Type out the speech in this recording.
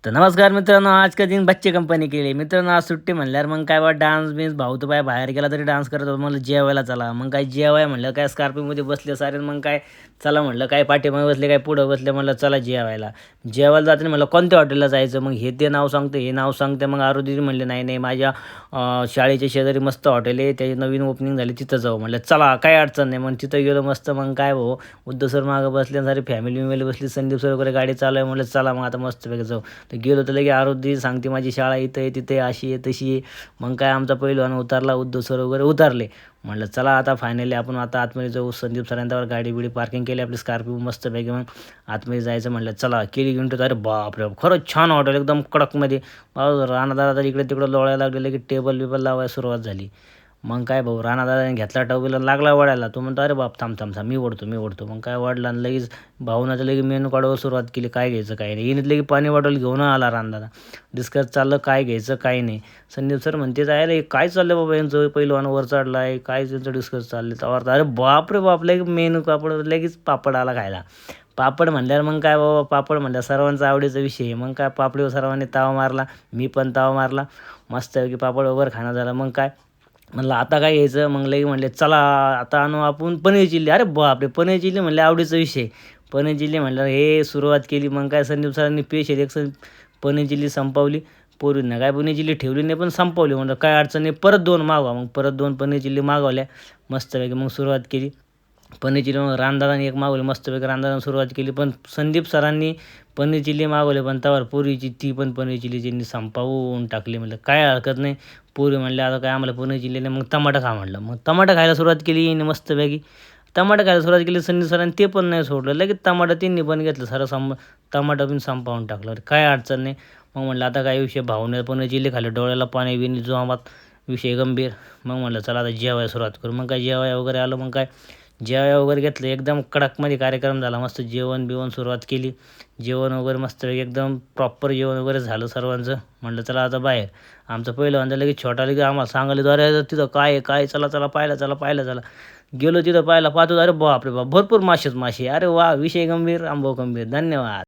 तर नमस्कार मित्रांनो, आज का दिन बच्चे कंपनी केली. मित्रांनो आज सुट्टी म्हणल्यावर मग काय बा डान्स बिन्स भाऊ तर बाहेर गेला तरी डान्स करत होता. म्हणलं जेवायला चला. मग काय जेवाय म्हणलं काय स्कॉर्पिओमध्ये बसले सारे. मग काय चला म्हणलं काय पाठीमागे बसले काय पुढं बसले. म्हणलं चला जेवायला. जेवायला जाताना म्हणलं कोणत्या हॉटेलला जायचं. मग हे ते नाव सांगते हे नाव सांगते. मग आरुदी म्हणले नाही नाही माझ्या शाळेच्या शेजारी मस्त हॉटेल आहे. त्याची नवीन ओपनिंग झाली तिथं जाऊ. म्हणलं चला काय अडचण नाही. मग तिथं गेलो मस्त. मग काय भाऊ उद्धव सर मागं बसले सारी फॅमिली विमेली बसली. संदीप सर वगैरे गाडी चालू आहे. म्हणलं चला मग आता मस्तपैकी जाऊ. तर गेलो तर लगे आरोधी सांगते माझी शाळा इथं आहे तिथे अशी आहे तशी आहे. मग काय आमचा पहिलवान उतरला उद्धव सर वगैरे उतरले. म्हटलं चला आता फायनली आपण आता आतमध्ये जाऊ. संदीप सरांच्यावर गाडी बिडी पार्किंग केली आपली स्कॉर्पिओ मस्तपैकी. मग आतमध्ये जायचं म्हटलं चला केली घेऊन अरे बापरे खरंच छान हॉटेल एकदम कडकमध्ये. राणादारा इकडे तिकडं लोळायला लागलेलं की टेबल बिबल लावायला सुरुवात झाली. मग काय भाऊ राणादाराने घेतला टोपीला लागला वडायला. तो म्हणतो अरे बाप थांब थांब थांब मी ओढतो. मग काय वाढला आणि लगेच भावनाचं लगेच मेनू काढायला सुरुवात केली. काय घ्यायचं काय नाही. येणीत लगे पाणी बॉटल घेऊन आला राणादादा. डिस्कस चाललं काय घ्यायचं काय नाही. संदीप सर म्हणते जायला हे काय चाललं बाबा यांचं पहिलवान वर चढला आहे काय त्यांचं डिस्कस चाललं. तर अरे बाप रे बाप लगेच मेनू कापड लगेच पापड आला खायला. पापड म्हणल्यावर मग काय बाबा पापड म्हणल्यावर सर्वांचा आवडीचा विषय आहे. मग काय पापडीवर सर्वांनी तावा मारला. मी पण तावा मारला. मस्तपैकी पापड वगैरे खाणं झालं. मग काय म्हणलं आता काय घ्यायचं. मग लगे म्हणले चला आता आणू आपण पनीर चिल्ली. अरे बापरे पनीर चिल्ली म्हणले आवडीचा विषय. पनीर चिल्ली म्हणलं हे सुरुवात केली. मग काय संदीप सरांनी स्पेशल एक पनीर चिल्ली संपवली. पोरींना काय पनीर चिल्ली ठेवली नाही पण संपवली. म्हणलं काय अडचण नाही परत 2 मागवा. मग परत 2 पनीर चिल्ली मागवल्या मस्तपैकी. मग सुरुवात केली पनीर चिल्ली. मग रामदादाने एक मागवली मस्तपैकी. रामदादाने सुरुवात केली पण संदीप सरांनी पनीर चिल्ली मागवले पण त्यावर पोरीची ती पण पनीर चिल्ली त्यांनी संपवून टाकली. म्हणलं काय हरकत नाही. पोरी म्हणले आता काय आम्हाला पनीर चिल्ली नाही मग टमाटा खा म्हणलं. मग टमाटा खायला सुरुवात केली यांनी मस्तपैकी. टमाटा खायला सुरुवात केली संदीप सरांनी ते पण नाही सोडलं. लगेच टमाटा त्यांनी पण घेतलं सारं टमाटा पण संपवून टाकलं. अरे काय अडचण नाही. मग म्हणलं आता काय विषय भावने पनीर चिल्ली खाल्ली डोळ्याला पाणी बिणी जोमात विषय गंभीर. मग म्हणलं चला आता जेवायला सुरुवात करू. मग काय जेवाय वगैरे आलं. मग काय जेवाय वगैरे घेतलं एकदम कडकमध्ये कार्यक्रम झाला. मस्त जेवण बिवण सुरुवात केली. जेवण वगैरे मस्त एकदम प्रॉपर जेवण वगैरे झालं सर्वांचं. म्हटलं चला आता बाहेर. आमचं पहिलं म्हणलं लगेच छोटा लगेच आम्हाला सांगायला अरे तिथं काय आहे काय चला चला पाहिलं चला. गेलो तिथं पाहायला पाहतो अरे बापरे बाप भरपूर मासे. अरे वा विषय गंभीर अनुभव गंभीर. धन्यवाद.